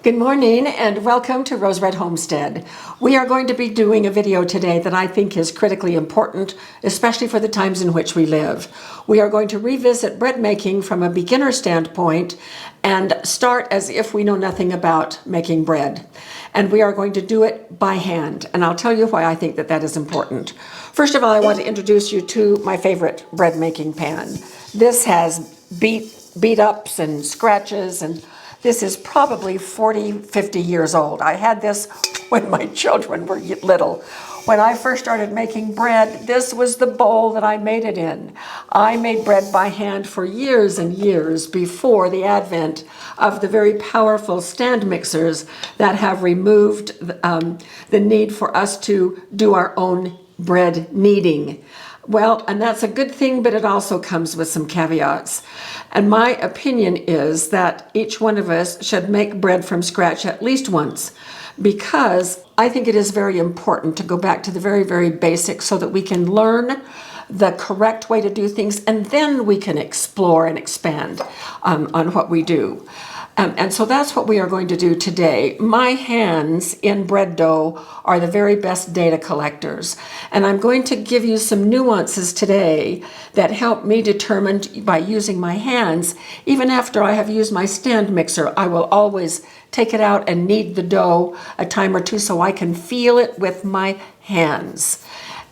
Good morning and welcome to Rose Red Homestead. We are going to be doing a video today that I think is critically important, especially for the times in which we live. We are going to revisit bread making from a beginner standpoint and start as if we know nothing about making bread. And we are going to do it by hand. And I'll tell you why I think that is important. First of all, I want to introduce you to my favorite bread making pan. This has beat ups and scratches, and this is probably 40, 50 years old. I had this when my children were little. When I first started making bread, this was the bowl that I made it in. I made bread by hand for years and years before the advent of the very powerful stand mixers that have removed the need for us to do our own bread kneading. Well, and that's a good thing, but it also comes with some caveats. And my opinion is that each one of us should make bread from scratch at least once, because I think it is very important to go back to the very, very basics so that we can learn the correct way to do things, and then we can explore and expand on what we do. And so that's what we are going to do today. My hands in bread dough are the very best data collectors. And I'm going to give you some nuances today that help me determine by using my hands. Even after I have used my stand mixer, I will always take it out and knead the dough a time or two so I can feel it with my hands.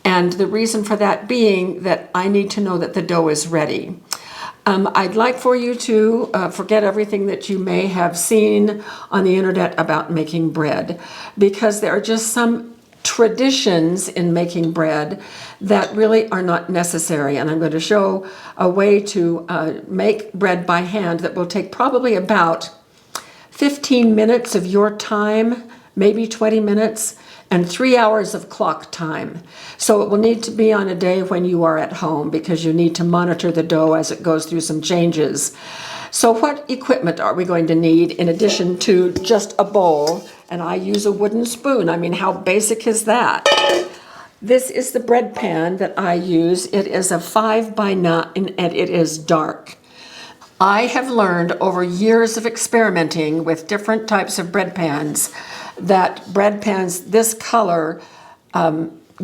And the reason for that being that I need to know that the dough is ready. I'd like for you to forget everything that you may have seen on the internet about making bread, because there are just some traditions in making bread that really are not necessary. And I'm going to show a way to make bread by hand that will take probably about 15 minutes of your time, maybe 20 minutes, and 3 hours of clock time. So it will need to be on a day when you are at home, because you need to monitor the dough as it goes through some changes. So what equipment are we going to need in addition to just a bowl? And I use a wooden spoon. I mean, how basic is that? This is the bread pan that I use. It is a 5x9 and it is dark. I have learned over years of experimenting with different types of bread pans that bread pans this color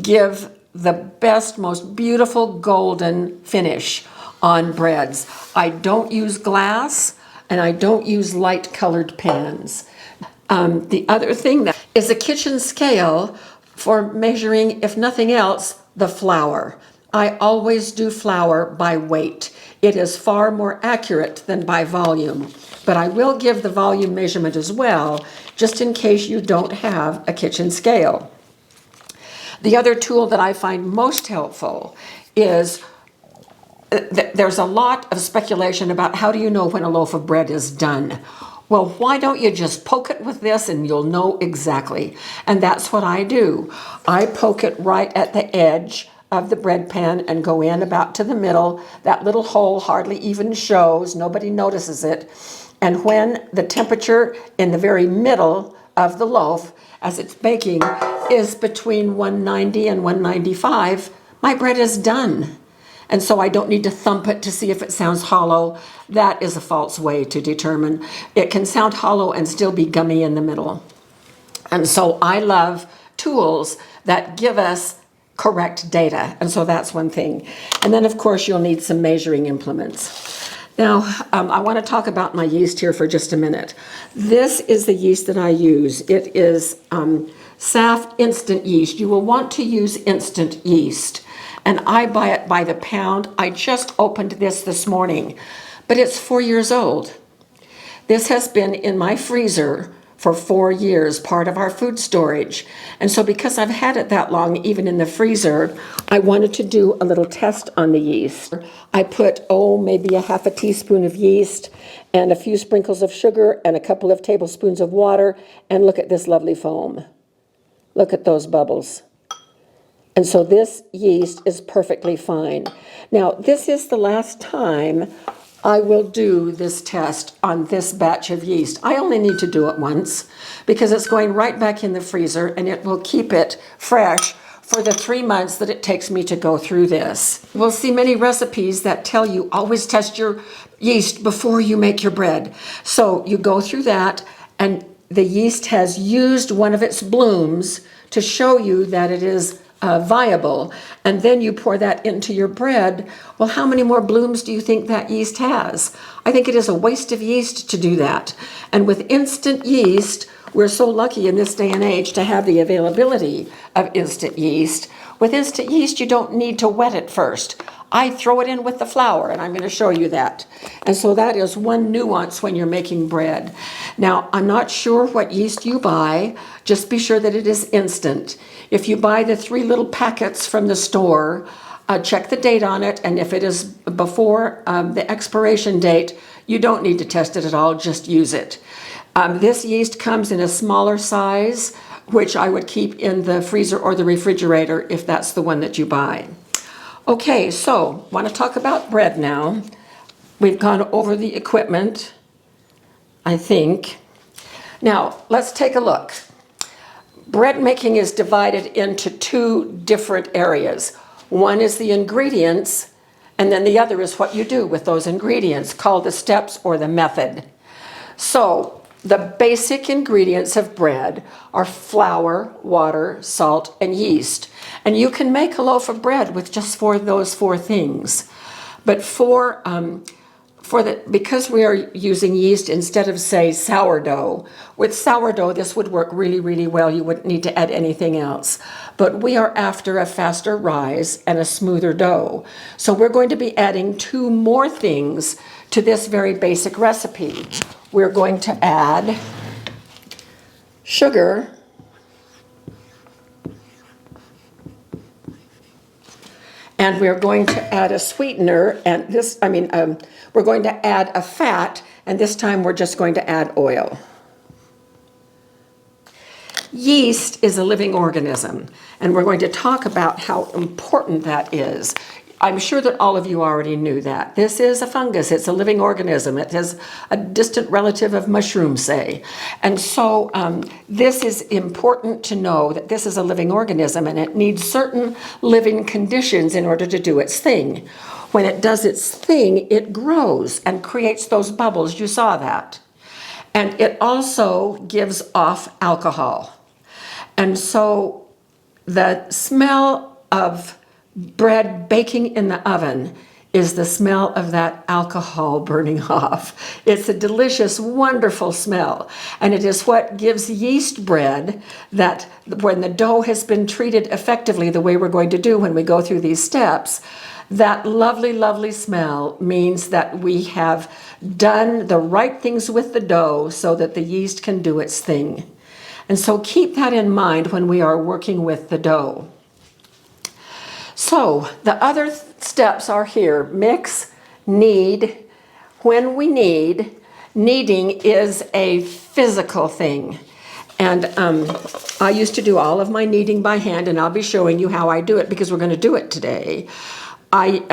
give the best, most beautiful golden finish on breads. I don't use glass and I don't use light colored pans. The other thing that is a kitchen scale for measuring, if nothing else, the flour. I always do flour by weight. It is far more accurate than by volume, but I will give the volume measurement as well, just in case you don't have a kitchen scale. The other tool that I find most helpful is there's a lot of speculation about how do you know when a loaf of bread is done. Well, why don't you just poke it with this and you'll know exactly? And that's what I do. I poke it right at the edge of the bread pan and go in about to the middle. That little hole hardly even shows, nobody notices it. And when the temperature in the very middle of the loaf, as it's baking, is between 190 and 195, my bread is done. And so I don't need to thump it to see if it sounds hollow. That is a false way to determine. It can sound hollow and still be gummy in the middle. And so I love tools that give us correct data. And so that's one thing. And then, of course, you'll need some measuring implements. Now, I want to talk about my yeast here for just a minute. This is the yeast that I use. It is SAF instant yeast. You will want to use instant yeast. And I buy it by the pound. I just opened this morning, but it's 4 years old. This has been in my freezer for 4 years, part of our food storage. And so because I've had it that long, even in the freezer, I wanted to do a little test on the yeast. I put, maybe a half a teaspoon of yeast and a few sprinkles of sugar and a couple of tablespoons of water, and look at this lovely foam. Look at those bubbles. And so this yeast is perfectly fine. Now, this is the last time I will do this test on this batch of yeast. I only need to do it once because it's going right back in the freezer and it will keep it fresh for the 3 months that it takes me to go through this. We'll see many recipes that tell you always test your yeast before you make your bread. So you go through that, and the yeast has used one of its blooms to show you that it is viable, and then you pour that into your bread, well, how many more blooms do you think that yeast has? I think it is a waste of yeast to do that. And with instant yeast, we're so lucky in this day and age to have the availability of instant yeast. With instant yeast, you don't need to wet it first. I throw it in with the flour, and I'm going to show you that. And so that is one nuance when you're making bread. Now, I'm not sure what yeast you buy. Just be sure that it is instant. If you buy the 3 little packets from the store, check the date on it, and if it is before the expiration date, you don't need to test it at all, just use it. This yeast comes in a smaller size, which I would keep in the freezer or the refrigerator if that's the one that you buy. Okay, so want to talk about bread now. We've gone over the equipment, I think. Now, let's take a look. Bread making is divided into 2 different areas. One is the ingredients, and then the other is what you do with those ingredients, called the steps or the method. So, the basic ingredients of bread are flour, water, salt, and yeast. And you can make a loaf of bread with just those 4 things. But because we are using yeast instead of, say, sourdough, with sourdough this would work really, really well. You wouldn't need to add anything else. But we are after a faster rise and a smoother dough. So we're going to be adding 2 more things to this very basic recipe. We're going to add sugar, and we're going to add a sweetener, and we're going to add a fat, and this time we're just going to add oil. Yeast is a living organism, and we're going to talk about how important that is. I'm sure that all of you already knew that. This is a fungus. It's a living organism. It is a distant relative of mushrooms, say. And so this is important to know that this is a living organism and it needs certain living conditions in order to do its thing. When it does its thing, it grows and creates those bubbles. You saw that. And it also gives off alcohol. And so the smell of bread baking in the oven is the smell of that alcohol burning off. It's a delicious, wonderful smell. And it is what gives yeast bread that when the dough has been treated effectively the way we're going to do when we go through these steps, that lovely, lovely smell means that we have done the right things with the dough so that the yeast can do its thing. And so keep that in mind when we are working with the dough. So the other steps are here: mix, knead. When we knead, kneading is a physical thing. And I used to do all of my kneading by hand, and I'll be showing you how I do it because we're going to do it today. I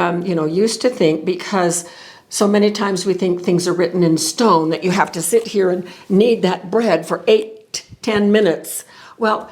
used to think, because so many times we think things are written in stone, that you have to sit here and knead that bread for 8-10 minutes. Well,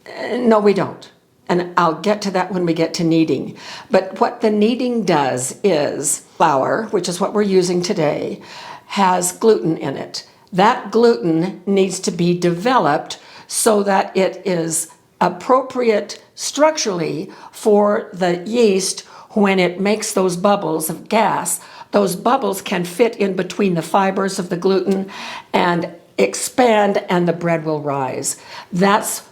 no, we don't. And I'll get to that when we get to kneading. But what the kneading does is flour, which is what we're using today, has gluten in it. That gluten needs to be developed so that it is appropriate structurally for the yeast when it makes those bubbles of gas. Those bubbles can fit in between the fibers of the gluten and expand, and the bread will rise. That's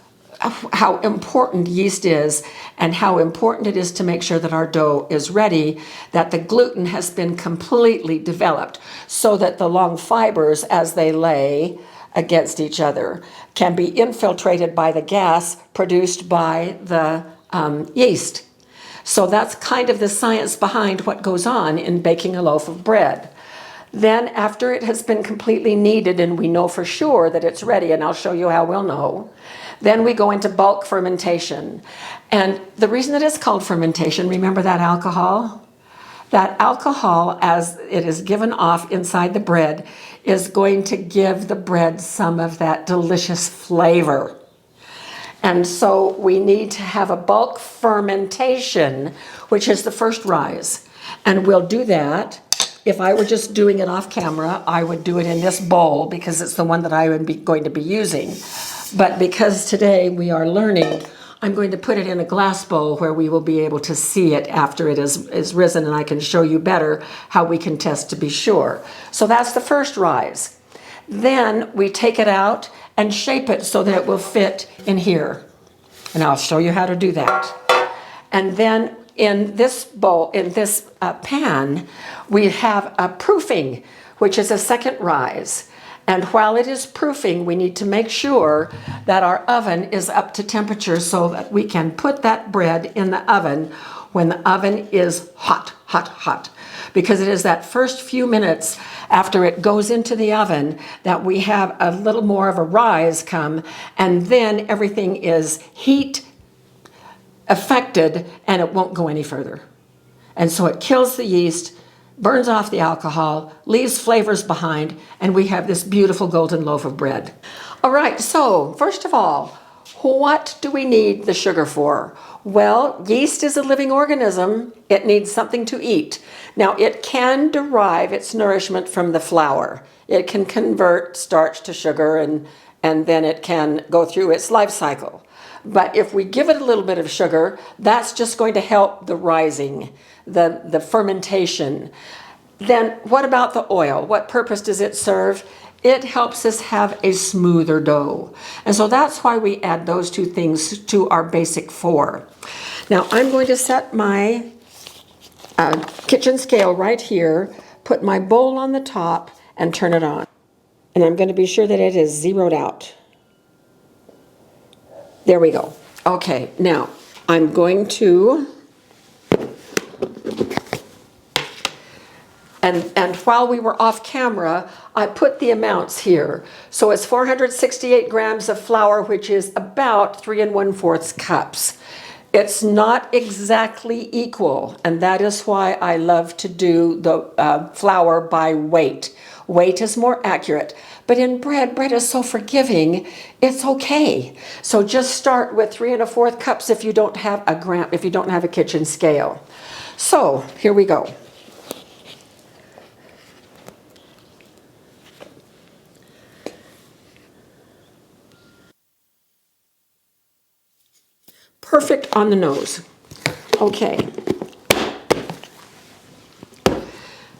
how important yeast is, and how important it is to make sure that our dough is ready, that the gluten has been completely developed so that the long fibers, as they lay against each other, can be infiltrated by the gas produced by the yeast. So that's kind of the science behind what goes on in baking a loaf of bread. Then after it has been completely kneaded and we know for sure that it's ready, and I'll show you how we'll know, then we go into bulk fermentation. And the reason that it's called fermentation, remember that alcohol? That alcohol, as it is given off inside the bread, is going to give the bread some of that delicious flavor. And so we need to have a bulk fermentation, which is the first rise. And we'll do that If I were just doing it off camera, I would do it in this bowl because it's the one that I would be going to be using. But because today we are learning, I'm going to put it in a glass bowl where we will be able to see it after it is risen, and I can show you better how we can test to be sure. So that's the first rise. Then we take it out and shape it so that it will fit in here. And I'll show you how to do that. And then in this bowl, in this pan, we have a proofing, which is a second rise. And while it is proofing, we need to make sure that our oven is up to temperature so that we can put that bread in the oven when the oven is hot, hot, hot. Because it is that first few minutes after it goes into the oven that we have a little more of a rise come, and then everything is heat affected and it won't go any further. And so it kills the yeast, burns off the alcohol, leaves flavors behind, and we have this beautiful golden loaf of bread. All right, so first of all, what do we need the sugar for? Well, yeast is a living organism. It needs something to eat. Now, it can derive its nourishment from the flour. It can convert starch to sugar, and then it can go through its life cycle. But if we give it a little bit of sugar, that's just going to help the rising, the fermentation. Then what about the oil? What purpose does it serve? It helps us have a smoother dough. And so that's why we add those two things to our basic four. Now I'm going to set my kitchen scale right here, put my bowl on the top, and turn it on. And I'm going to be sure that it is zeroed out. There we go. Okay, now I'm going to, and while we were off camera, I put the amounts here. So it's 468 grams of flour, which is about 3 1/4 cups. It's not exactly equal, and that is why I love to do the flour by weight. Weight is more accurate. But in bread is so forgiving, it's okay. So just start with 3 1/4 cups if you don't have a kitchen scale. So here we go. Perfect on the nose. Okay.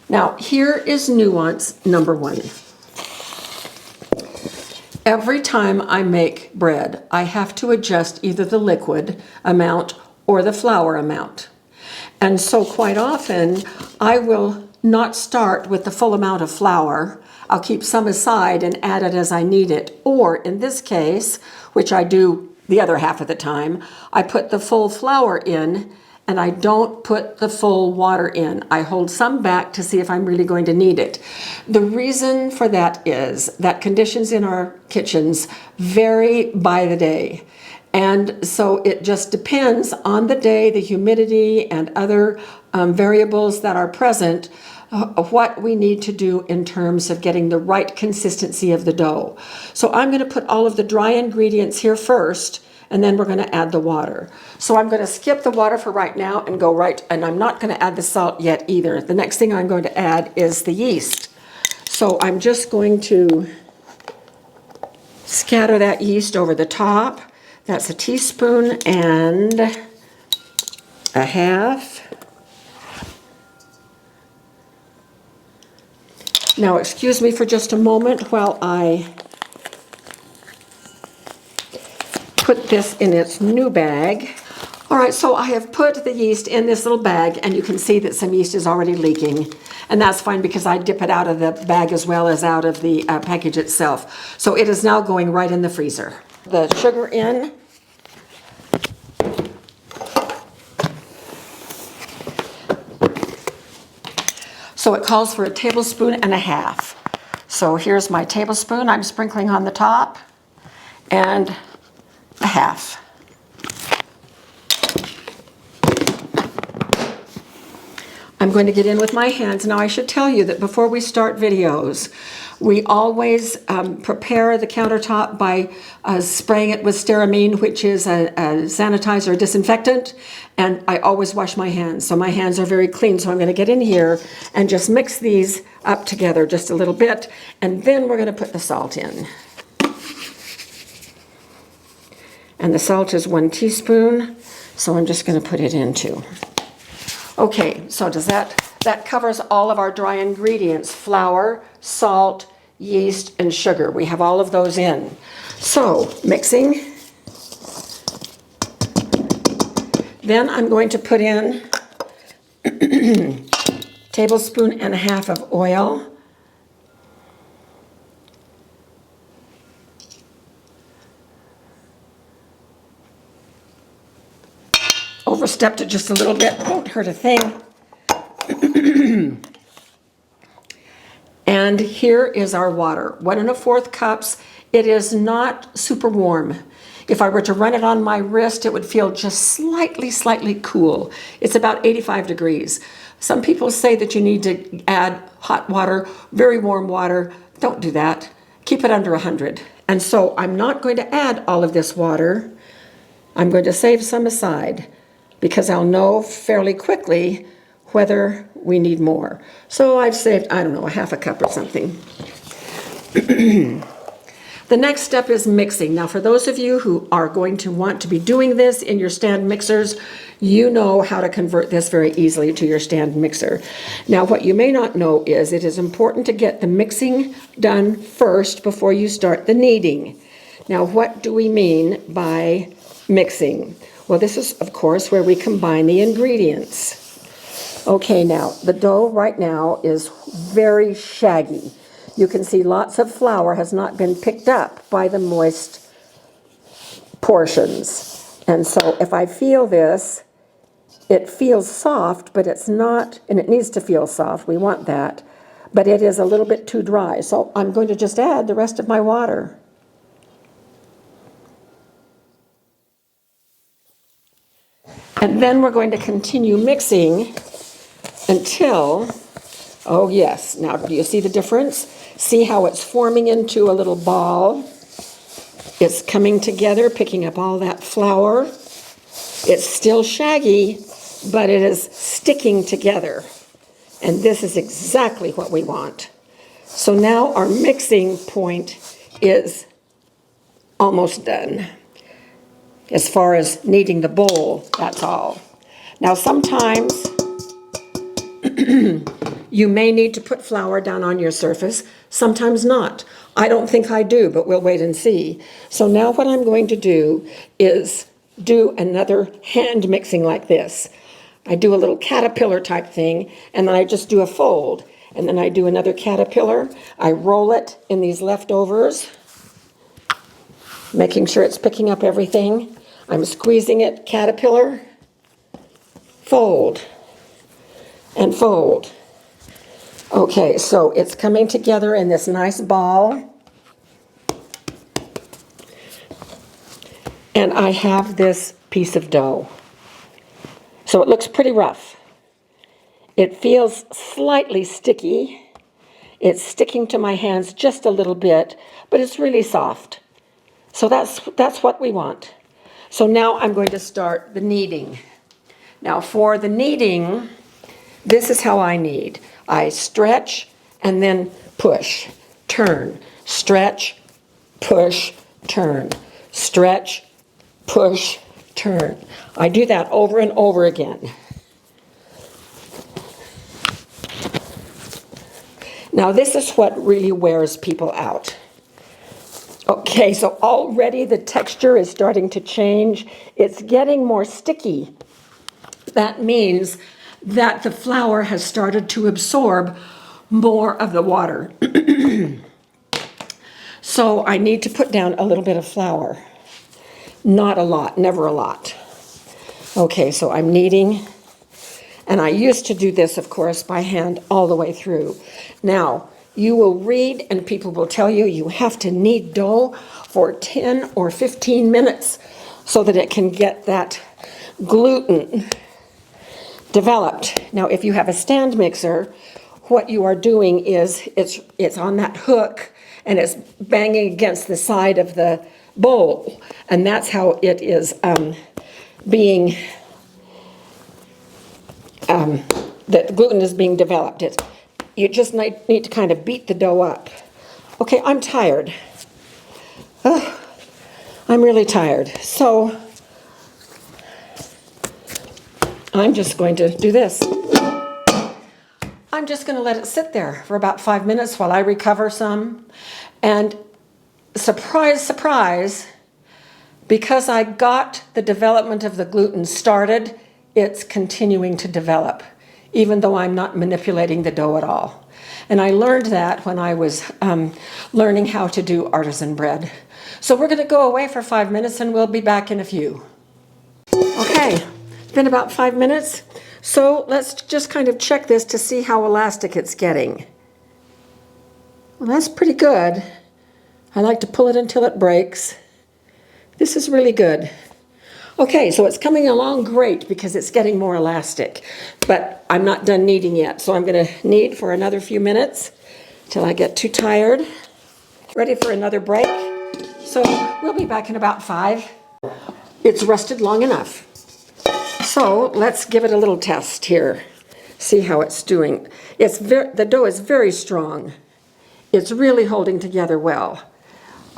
Now here is nuance number 1. Every time I make bread, I have to adjust either the liquid amount or the flour amount. And so quite often, I will not start with the full amount of flour. I'll keep some aside and add it as I need it. Or in this case, which I do the other half of the time, I put the full flour in and I don't put the full water in. I hold some back to see if I'm really going to need it. The reason for that is that conditions in our kitchens vary by the day. And so it just depends on the day, the humidity, and other variables that are present, what we need to do in terms of getting the right consistency of the dough. So I'm going to put all of the dry ingredients here first, and then we're going to add the water. So I'm going to skip the water for right now and go right, and I'm not going to add the salt yet either. The next thing I'm going to add is the yeast. So I'm just going to scatter that yeast over the top. That's a teaspoon and a half. Now excuse me for just a moment while I put this in its new bag. All right, so I have put the yeast in this little bag, and you can see that some yeast is already leaking. And that's fine because I dip it out of the bag as well as out of the package itself. So it is now going right in the freezer. The sugar in. So it calls for 1.5 tablespoons. So here's my tablespoon I'm sprinkling on the top, and a half. I'm going to get in with my hands. Now I should tell you that before we start videos, we always prepare the countertop by spraying it with stearamine, which is a sanitizer, disinfectant, and I always wash my hands. So my hands are very clean. So I'm going to get in here and just mix these up together just a little bit, and then we're going to put the salt in. And the salt is 1 teaspoon, so I'm just going to put it in too. Okay, so that covers all of our dry ingredients: flour, salt, yeast, and sugar. We have all of those in. So, mixing. Then I'm going to put in a tablespoon and a half of oil. Overstepped it just a little bit, won't hurt a thing. And here is our water, 1 1/4 cups. It is not super warm. If I were to run it on my wrist, it would feel just slightly cool. It's about 85 degrees. Some people say that you need to add hot water, very warm water. Don't do that. Keep it under 100. And so I'm not going to add all of this water. I'm going to save some aside, because I'll know fairly quickly whether we need more. So I've saved, I don't know, a half a cup or something. The next step is mixing. Now, for those of you who are going to want to be doing this in your stand mixers, you know how to convert this very easily to your stand mixer. Now, what you may not know is it is important to get the mixing done first before you start the kneading. Now, what do we mean by mixing? Well, this is, of course, where we combine the ingredients. Okay, now, the dough right now is very shaggy. You can see lots of flour has not been picked up by the moist portions. And so if I feel this, it feels soft, but it's not, and it needs to feel soft. We want that. But it is a little bit too dry. So I'm going to just add the rest of my water. And then we're going to continue mixing until, oh yes, now do you see the difference? See how it's forming into a little ball? It's coming together, picking up all that flour. It's still shaggy, but it is sticking together. And this is exactly what we want. So now our mixing point is almost done. As far as kneading the bowl, that's all. Now sometimes you may need to put flour down on your surface, sometimes not. I don't think I do, but we'll wait and see. So now what I'm going to do is do another hand mixing like this. I do a little caterpillar type thing, and then I just do a fold. And then I do another caterpillar. I roll it in these leftovers, making sure it's picking up everything. I'm squeezing it, caterpillar, fold, and fold. Okay, so it's coming together in this nice ball. And I have this piece of dough. So it looks pretty rough. It feels slightly sticky. It's sticking to my hands just a little bit, but it's really soft. So that's what we want. So now I'm going to start the kneading. Now for the kneading, this is how I knead. I stretch and then push, turn, stretch, push, turn, stretch, push, turn. I do that over and over again. Now this is what really wears people out. Okay, so already the texture is starting to change. It's getting more sticky. That means that the flour has started to absorb more of the water. So I need to put down a little bit of flour. Not a lot, never a lot. Okay, so I'm kneading. And I used to do this, of course, by hand all the way through. Now, you will read and people will tell you you have to knead dough for 10 or 15 minutes so that it can get that gluten. developed. Now, if you have a stand mixer, what you are doing is it's on that hook and it's banging against the side of the bowl, and that's how it is being the gluten is being developed. You just need to kind of beat the dough up. Okay, I'm tired. I'm really tired. So I'm just going to do this. I'm just going to let it sit there for about 5 minutes while I recover some. And surprise, surprise, because I got the development of the gluten started, it's continuing to develop, even though I'm not manipulating the dough at all. And I learned that when I was learning how to do artisan bread. So we're going to go away for 5 minutes and we'll be back in a few. Okay, it's been about 5 minutes. So let's just kind of check this to see how elastic it's getting. Well, that's pretty good. I like to pull it until it breaks. This is really good. Okay, so it's coming along great because it's getting more elastic, but I'm not done kneading yet, so I'm going to knead for another few minutes till I get too tired. Ready for another break. So we'll be back in about 5. It's rested long enough. So let's give it a little test here. See how it's doing. The dough is very strong. It's really holding together well.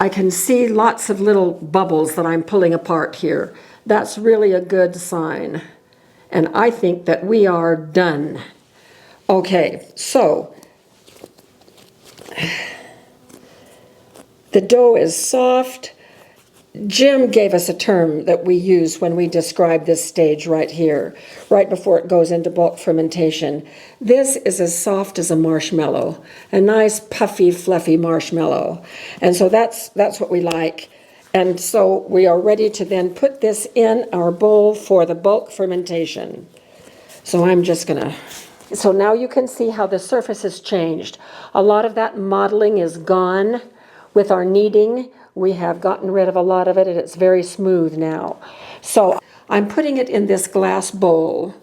I can see lots of little bubbles that I'm pulling apart here. That's really a good sign. And I think that we are done. Okay, so the dough is soft. Jim gave us a term that we use when we describe this stage right here, right before it goes into bulk fermentation. This is as soft as a marshmallow, a nice puffy, fluffy marshmallow. And so that's what we like. And so we are ready to then put this in our bowl for the bulk fermentation. So I'm just gonna, so now you can see how the surface has changed. A lot of that modeling is gone with our kneading. We have gotten rid of a lot of it and it's very smooth now. So I'm putting it in this glass bowl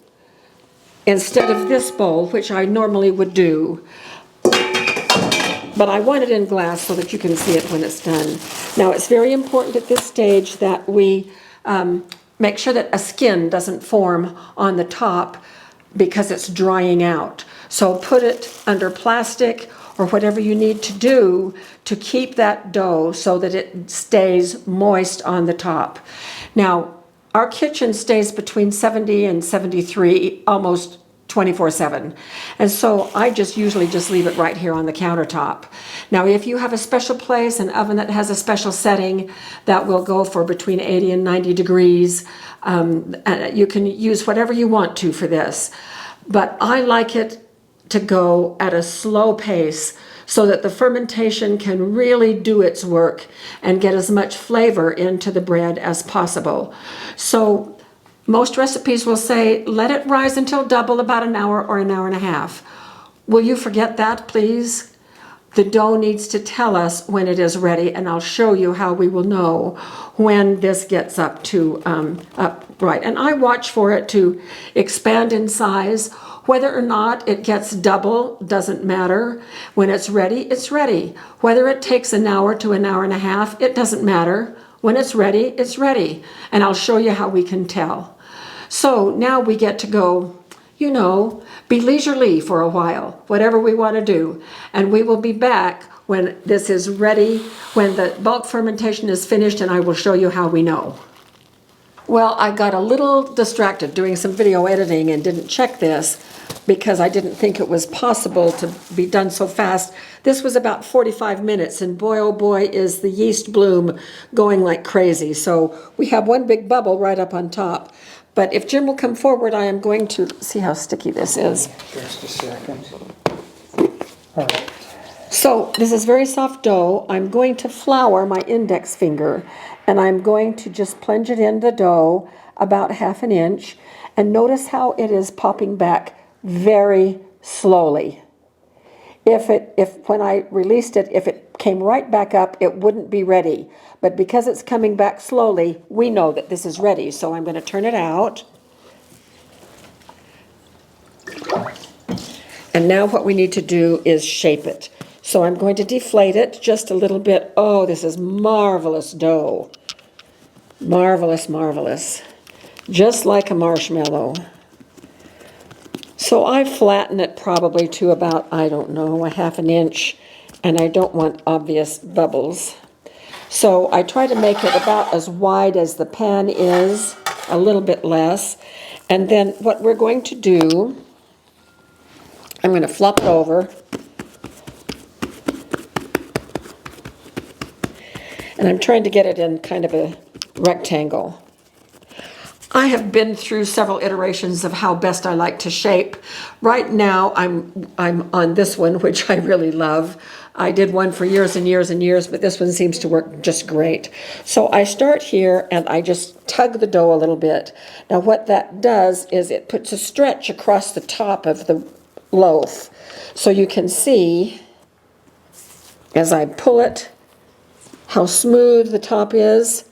instead of this bowl, which I normally would do. But I want it in glass so that you can see it when it's done. Now, it's very important at this stage that we make sure that a skin doesn't form on the top because it's drying out. So put it under plastic or whatever you need to do to keep that dough so that it stays moist on the top. Now, our kitchen stays between 70 and 73 almost 24/7. And so I usually just leave it right here on the countertop. Now, if you have a special place, an oven that has a special setting that will go for between 80 and 90 degrees, you can use whatever you want to for this. But I like it to go at a slow pace so that the fermentation can really do its work and get as much flavor into the bread as possible. So most recipes will say, let it rise until double about an hour or an hour and a half. Will you forget that, please? The dough needs to tell us when it is ready, and I'll show you how we will know when this gets up right. And I watch for it to expand in size. Whether or not it gets double doesn't matter. When it's ready, it's ready. Whether it takes an hour to an hour and a half, it doesn't matter. When it's ready, it's ready. And I'll show you how we can tell. So now we get to go, be leisurely for a while, whatever we want to do. And we will be back when this is ready, when the bulk fermentation is finished, and I will show you how we know. Well, I got a little distracted doing some video editing and didn't check this because I didn't think it was possible to be done so fast. This was about 45 minutes, and boy, oh boy, is the yeast bloom going like crazy. So we have one big bubble right up on top. But if Jim will come forward, I am going to see how sticky this is. Just a second. All right. So this is very soft dough. I'm going to flour my index finger, and I'm going to just plunge it in the dough about 1/2 inch. And notice how it is popping back very slowly. If when I released it, if it came right back up, it wouldn't be ready. But because it's coming back slowly, we know that this is ready. So I'm going to turn it out. And now what we need to do is shape it. So I'm going to deflate it just a little bit. Oh, this is marvelous dough. Marvelous, marvelous. Just like a marshmallow. So I flatten it probably to about, I don't know, a half an inch. And I don't want obvious bubbles. So I try to make it about as wide as the pan is, a little bit less. And then what we're going to do, I'm going to flop it over. And I'm trying to get it in kind of a rectangle. I have been through several iterations of how best I like to shape. Right now I'm on this one, which I really love. I did one for years and years and years, but this one seems to work just great. So I start here and I just tug the dough a little bit. Now what that does is it puts a stretch across the top of the loaf. So you can see as I pull it how smooth the top is,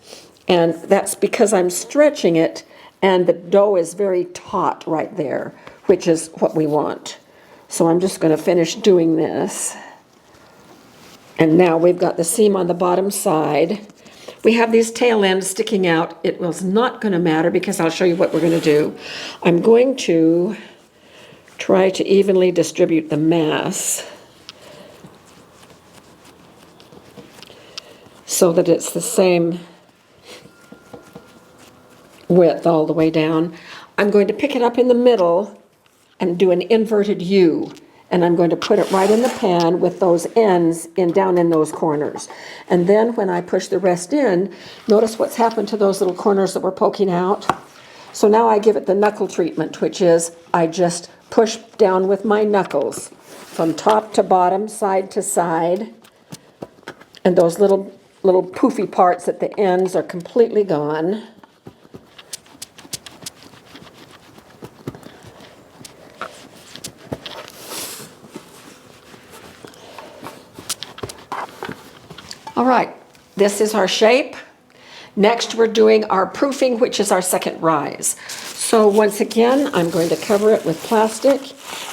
and that's because I'm stretching it and the dough is very taut right there, which is what we want. So I'm just going to finish doing this. And now we've got the seam on the bottom side. We have these tail ends sticking out. It was not going to matter because I'll show you what we're going to do. I'm going to try to evenly distribute the mass so that it's the same width all the way down. I'm going to pick it up in the middle and do an inverted U. And I'm going to put it right in the pan with those ends down in those corners. And then when I push the rest in, notice what's happened to those little corners that were poking out. So now I give it the knuckle treatment, which is I just push down with my knuckles from top to bottom, side to side. And those little poofy parts at the ends are completely gone. All right, this is our shape. Next, we're doing our proofing, which is our second rise. So once again, I'm going to cover it with plastic.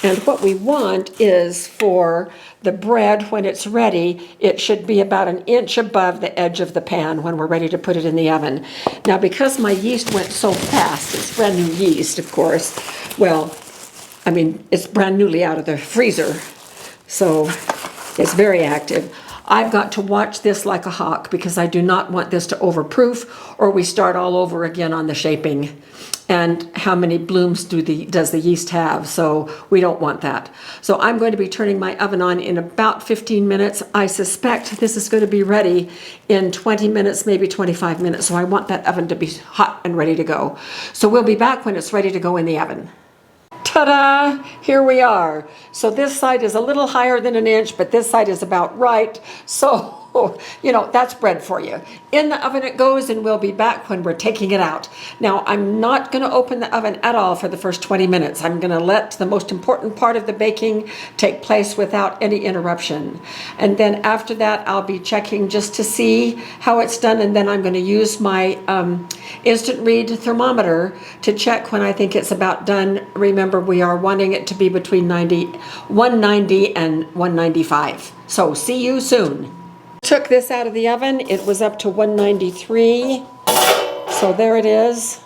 And what we want is for the bread, when it's ready, it should be about an inch above the edge of the pan when we're ready to put it in the oven. Now, because my yeast went so fast, it's brand new yeast, of course. Well, I mean, it's brand newly out of the freezer, so it's very active. I've got to watch this like a hawk because I do not want this to overproof or we start all over again on the shaping. And how many blooms does the yeast have? So we don't want that. So I'm going to be turning my oven on in about 15 minutes. I suspect this is going to be ready in 20 minutes, maybe 25 minutes. So I want that oven to be hot and ready to go. So we'll be back when it's ready to go in the oven. Ta-da! Here we are. So this side is a little higher than an inch, but this side is about right. So, you know, that's bread for you. In the oven it goes, and we'll be back when we're taking it out. Now, I'm not going to open the oven at all for the first 20 minutes. I'm going to let the most important part of the baking take place without any interruption. And then after that, I'll be checking just to see how it's done, and then I'm going to use my instant read thermometer to check when I think it's about done. Remember, we are wanting it to be between 190 and 195. So see you soon. Took this out of the oven. It was up to 193. So there it is.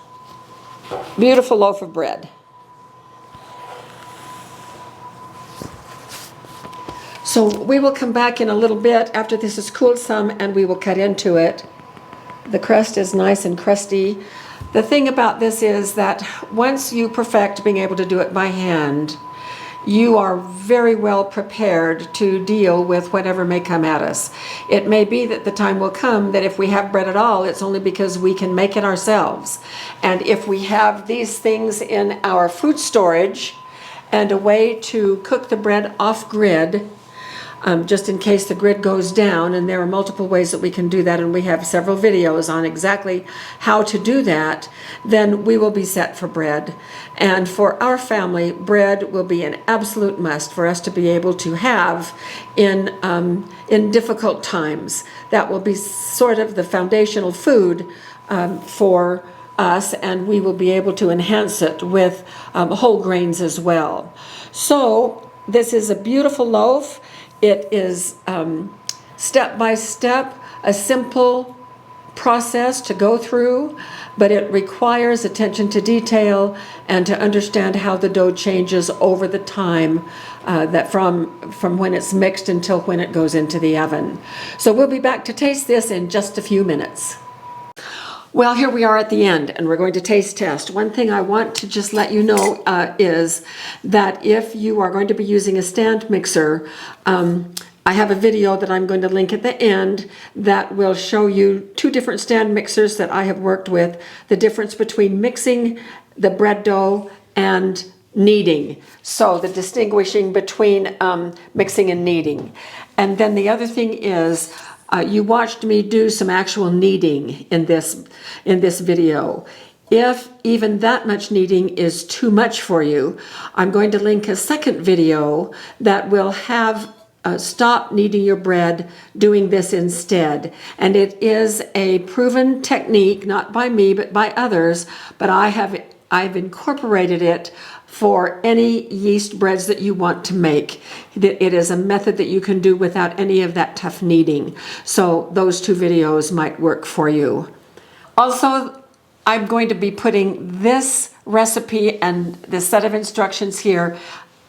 Beautiful loaf of bread. So we will come back in a little bit after this has cooled some and we will cut into it. The crust is nice and crusty. The thing about this is that once you perfect being able to do it by hand, you are very well prepared to deal with whatever may come at us. It may be that the time will come that if we have bread at all, it's only because we can make it ourselves. And if we have these things in our food storage and a way to cook the bread off grid, just in case the grid goes down, and there are multiple ways that we can do that, and we have several videos on exactly how to do that, then we will be set for bread. And for our family, bread will be an absolute must for us to be able to have in difficult times. That will be sort of the foundational food for us, and we will be able to enhance it with whole grains as well. So This is a beautiful loaf. It is step by step, a simple process to go through, but it requires attention to detail and to understand how the dough changes over the time that from when it's mixed until when it goes into the oven. So we'll be back to taste this in just a few minutes. Well, here we are at the end, and we're going to taste test. One thing I want to just let you know is that if you are going to be using a stand mixer, I have a video that I'm going to link at the end that will show you two different stand mixers that I have worked with, the difference between mixing the bread dough and kneading. So the distinguishing between mixing and kneading. And then the other thing is, you watched me do some actual kneading in this video. If even that much kneading is too much for you, I'm going to link a second video that will have stop kneading your bread, doing this instead. And it is a proven technique, not by me, but by others, but I've incorporated it for any yeast breads that you want to make. It is a method that you can do without any of that tough kneading. So those two videos might work for you. Also, I'm going to be putting this recipe and the set of instructions here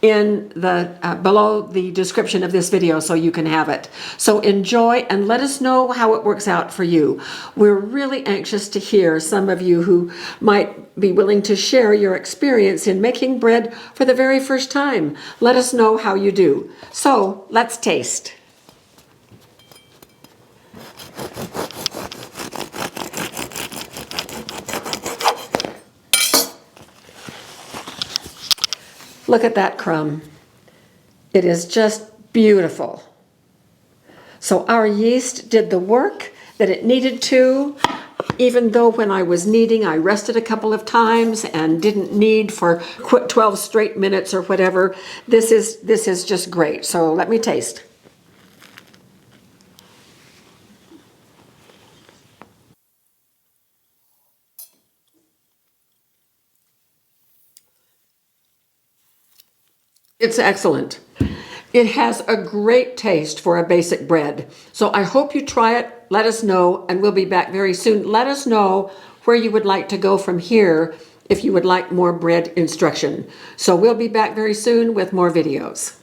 in the below the description of this video so you can have it. So enjoy and let us know how it works out for you. We're really anxious to hear some of you who might be willing to share your experience in making bread for the very first time. Let us know how you do. So let's taste. Look at that crumb. It is just beautiful. So our yeast did the work that it needed to, even though when I was kneading, I rested a couple of times and didn't knead for 12 straight minutes or whatever. This is just great. So let me taste. It's excellent. It has a great taste for a basic bread. So I hope you try it. Let us know, and we'll be back very soon. Let us know where you would like to go from here if you would like more bread instruction. So we'll be back very soon with more videos.